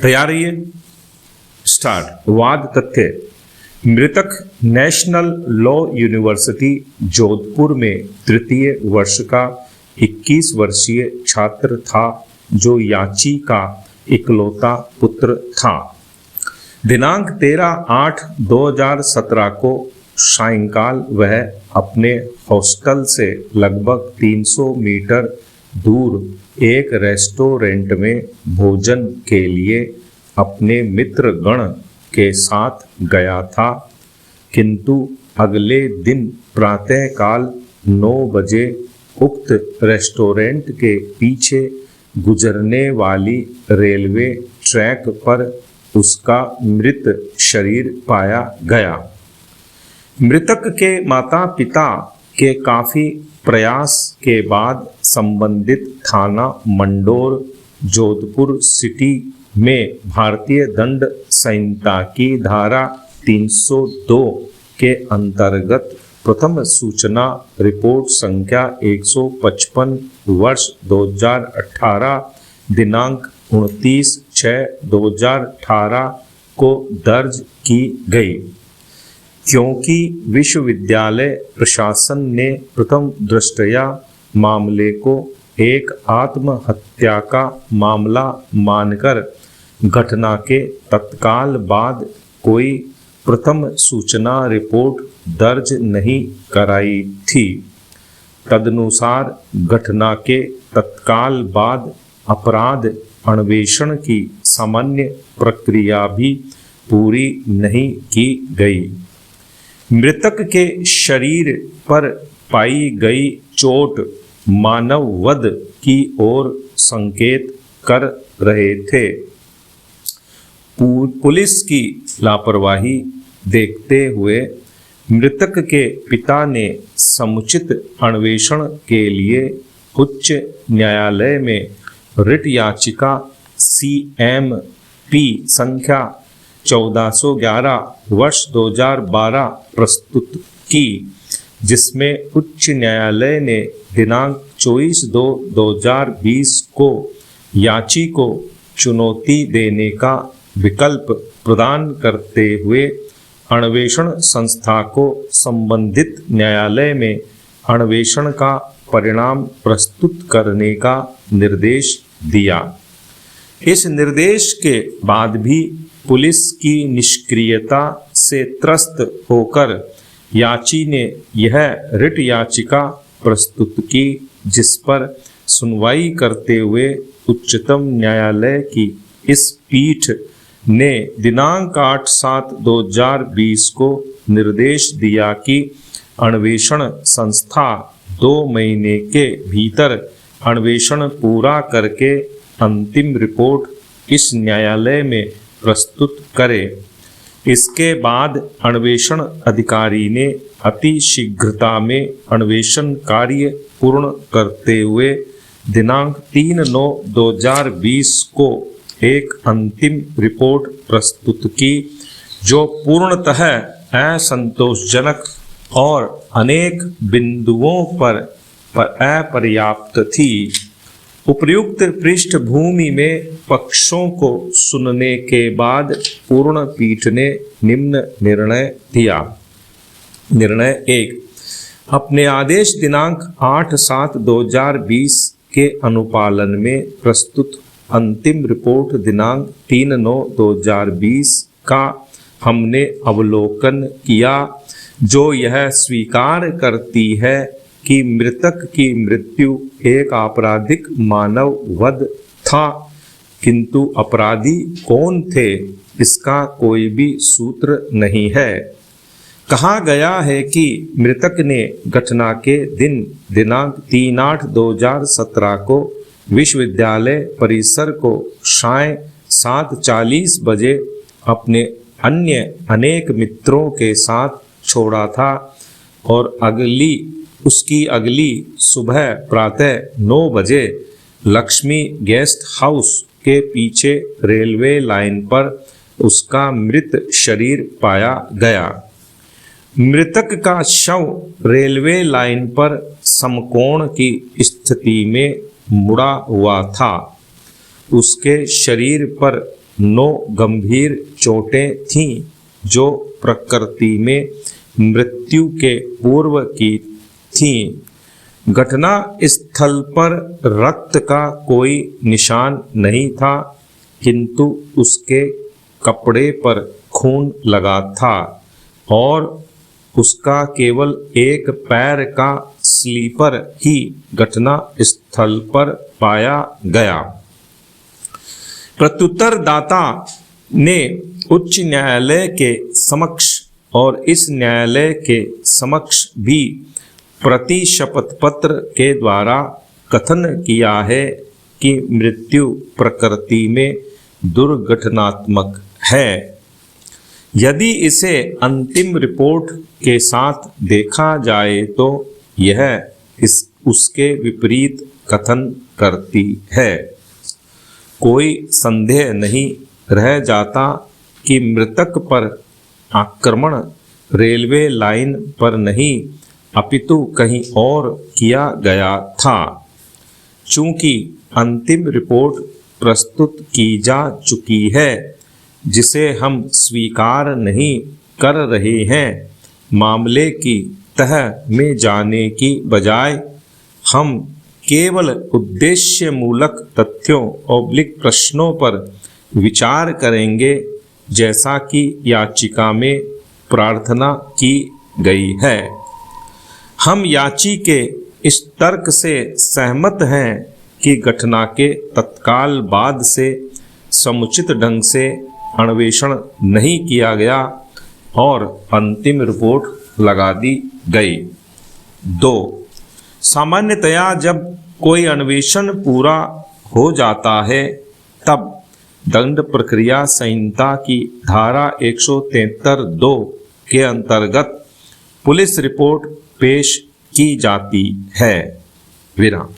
तैयार रहिए। स्टार्ट। वाद तथ्य। मृतक नेशनल लॉ यूनिवर्सिटी जोधपुर में तृतीय वर्ष का 21 वर्षीय छात्र था जो याची का इकलौता पुत्र था। दिनांक 13/8/2017 को सायंकाल वह अपने हॉस्टल से लगभग 300 मीटर दूर एक रेस्टोरेंट में भोजन के लिए अपने मित्र गण के साथ गया था, किंतु अगले दिन प्रातःकाल 9 बजे उक्त रेस्टोरेंट के पीछे गुजरने वाली रेलवे ट्रैक पर उसका मृत शरीर पाया गया। मृतक के माता पिता के काफी प्रयास के बाद संबंधित थाना मंडोर जोधपुर सिटी में भारतीय दंड संहिता की धारा 302 के अंतर्गत प्रथम सूचना रिपोर्ट संख्या 155 वर्ष 2018 दिनांक 29/6/2018 को दर्ज की गई, क्योंकि विश्वविद्यालय प्रशासन ने प्रथम दृष्टया मामले को एक आत्महत्या का मामला मानकर घटना के तत्काल बाद कोई प्रथम सूचना रिपोर्ट दर्ज नहीं कराई थी। तदनुसार घटना के तत्काल बाद अपराध अन्वेषण की सामान्य प्रक्रिया भी पूरी नहीं की गई। मृतक के शरीर पर पाई गई चोट मानव वध की ओर संकेत कर रहे थे। पुलिस की लापरवाही देखते हुए मृतक के पिता ने समुचित अन्वेषण के लिए उच्च न्यायालय में रिट याचिका CMP संख्या 1411 वर्ष 2012 प्रस्तुत की, जिसमें उच्च न्यायालय ने दिनांक 24/2/2020 को याची को चुनौती देने का विकल्प प्रदान करते हुए अन्वेषण संस्था को संबंधित न्यायालय में अन्वेषण का परिणाम प्रस्तुत करने का निर्देश दिया। इस निर्देश के बाद भी पुलिस की निष्क्रियता से त्रस्त होकर याची ने यह रिट याचिका प्रस्तुत की, जिस पर सुनवाई करते हुए उच्चतम न्यायालय की इस पीठ ने दिनांक 8/7/2020 को निर्देश दिया कि अन्वेषण संस्था 2 महीने के भीतर अन्वेषण पूरा करके अंतिम रिपोर्ट इस न्यायालय में प्रस्तुत करे। इसके बाद अन्वेषण अधिकारी ने अति शीघ्रता में अन्वेषण कार्य पूर्ण करते हुए दिनांक 3/9/2020 को एक अंतिम रिपोर्ट प्रस्तुत की, जो पूर्णतः असंतोषजनक और अनेक बिंदुओं पर अपर्याप्त थी। उपर्युक्त पृष्ठभूमि में पक्षों को सुनने के बाद पूर्ण पीठ ने निम्न निर्णय दिया। निर्णय 1। अपने आदेश दिनांक 8/7/2020 के अनुपालन में प्रस्तुत अंतिम रिपोर्ट दिनांक 3/9/2020 का हमने अवलोकन किया, जो यह स्वीकार करती है कि मृतक की मृत्यु एक आपराधिक मानव वध था, किंतु अपराधी कौन थे इसका कोई भी सूत्र नहीं है। कहा गया है कि मृतक ने घटना के दिन दिनांक 3/8/2017 को विश्वविद्यालय परिसर को सायं 7:40 बजे अपने अन्य अनेक मित्रों के साथ छोड़ा था और उसकी अगली सुबह प्रातः 9 बजे लक्ष्मी गेस्ट हाउस के पीछे रेलवे लाइन पर उसका मृत शरीर पाया गया। मृतक का शव रेलवे लाइन पर समकोण की स्थिति में मुड़ा हुआ था। उसके शरीर पर 9 गंभीर चोटें थीं जो प्रकृति में मृत्यु के पूर्व की थीं। घटना स्थल पर रक्त का कोई निशान नहीं था, किंतु उसके कपड़े पर खून लगा था और उसका केवल एक पैर का स्लीपर ही घटना स्थल पर पाया गया। प्रत्युत्तरदाता ने उच्च न्यायालय के समक्ष और इस न्यायालय के समक्ष भी प्रति शपथ पत्र के द्वारा कथन किया है कि मृत्यु प्रकृति में दुर्घटनात्मक है। यदि इसे अंतिम रिपोर्ट के साथ देखा जाए तो यह उसके विपरीत कथन करती है। कोई संदेह नहीं रह जाता कि मृतक पर आक्रमण रेलवे लाइन पर नहीं अपितु कहीं और किया गया था। चूंकि अंतिम रिपोर्ट प्रस्तुत की जा चुकी है, जिसे हम स्वीकार नहीं कर रहे हैं, मामले की तह में जाने की बजाय हम केवल उद्देश्यमूलक तथ्यों और प्रश्नों पर विचार करेंगे, जैसा कि याचिका में प्रार्थना की गई है। हम याची के इस तर्क से सहमत हैं कि घटना के तत्काल बाद से समुचित ढंग से अन्वेषण नहीं किया गया और अंतिम रिपोर्ट लगा दी गई। 2. सामान्यतया जब कोई अन्वेषण पूरा हो जाता है तब दंड प्रक्रिया संहिता की धारा 173(2) के अंतर्गत पुलिस रिपोर्ट पेश की जाती है। विराम।